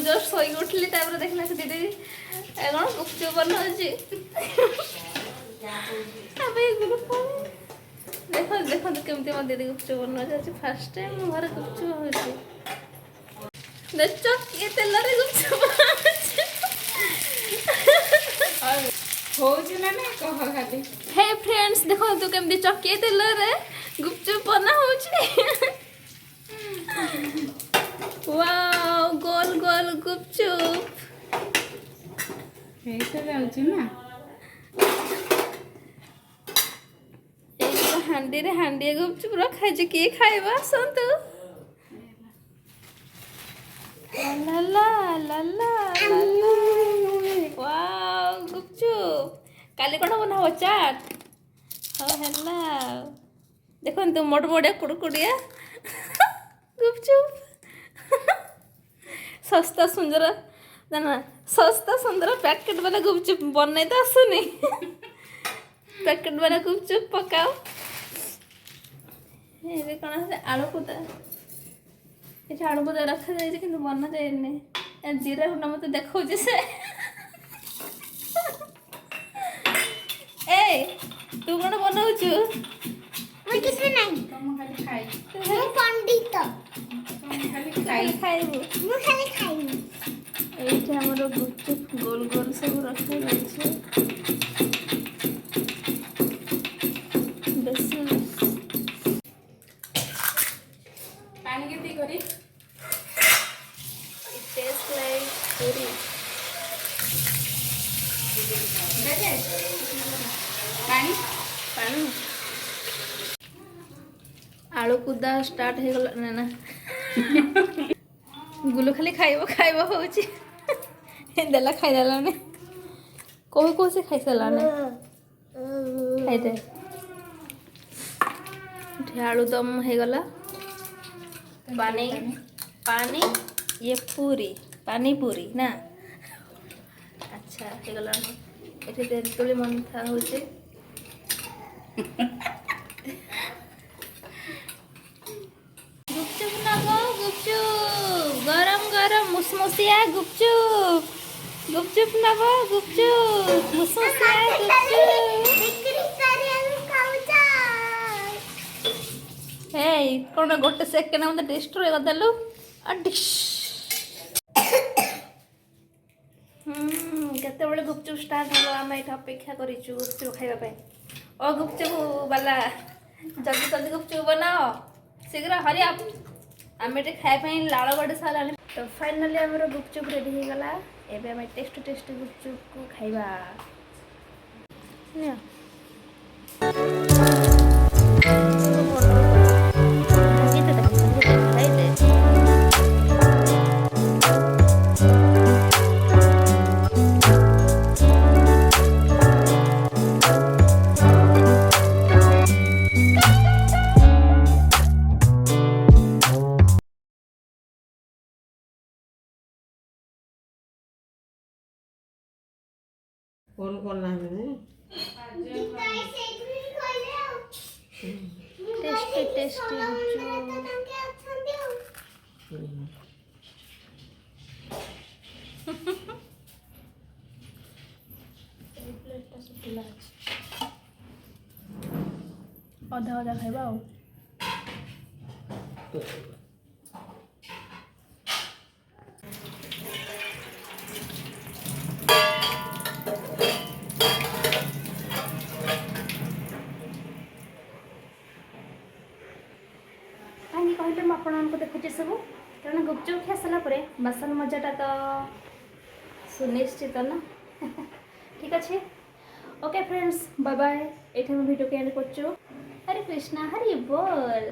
Just सोई उठली तापर देखला से दीदी कौन गुपचुप बनाउची अबे देखो देखो तो केमती मो दीदी गुपचुप बनाउची फर्स्ट टाइम घर गुपचुप होची देखो ये तेल रे गुपचुप होची ना ना कह खाली हे फ्रेंड्स देखो तो केमती चक्की तेल रे गुपचुप बना होची वाओ गोल गोल गुपचुप ऐसे जाउची ना एक हांडी रे हांडी गुपचुप रखा जे के खाइबा संतु ला ला ला ला वाओ गुपचुप काली कोन बनाओ चाट हो हेला देखो तो मोड़ मोड़े कुड़कुड़िया गुपचुप सस्ता सुंदर ना सस्ता सुंदर पैकेट वाला गुपचुप बनने तो आसुनी पैकेट वाला गुपचुप पकाओ ये कौन से आलू कुदा ये आलू कुदा रखा जाए कि बना जाए जीरा गुंडा मत देखो से ए तू कौन बनाउछु मैं किसी नहीं तुम खाली खाई मैं पंडित तुम खाली खाई खाइबू मैं खाली खाई এইটা আমার গুপচুপ গোল গোল সব রাখা রয়েছে বেশি पानी के दी करी it tastes like puri देखे पानी पानी आलू कुदा स्टार्ट हो गला ना ना गुलु खाली खाइबो खाइबो होची देला खाइ देला ने कोई से खाइ सला ने खाइ दे आलू दम हो गला पानी पानी ये पूरी पानी पूरी ना अच्छा हो गला एठे तेंतुली मन था होचे गुपचुप ना गो गुपचुप गरम गरम मुसमुसिया गुपचुप गुपचुप ना गो गुपचुप मुसमुसिया गुपचुप बिक्री करे हम खाउचा हे कोन गोटे सेकेंड मते डिस्ट्रॉय कर देलु अडिश केते बळे गुपचुप स्टार्ट हलो आमे एठा अपेक्षा करिछु गुपचुप खाइबा पे ओ गुपचुप वाला जल्दी जल्दी गुपचुप बनाओ शीघ्र हरी आप आमे टे खाइ पे लाळ गडे साला तो फाइनली हमरो गुपचुप रेडी हो गला एबे आमे टेस्ट टेस्ट गुपचुप को खाइबा निया कौन कौन ना है टेस्टी टेस्टी अधा अधा खाइबा कहीं कहले मुझे देखुचे सब कारण गुपचुप खा सारापर बासन मजाटा तो सुनिश्चित ना ठीक अच्छे ओके फ्रेंड्स बाय बाय ये भिडियो के एंड कर हरे कृष्णा हरि बोल।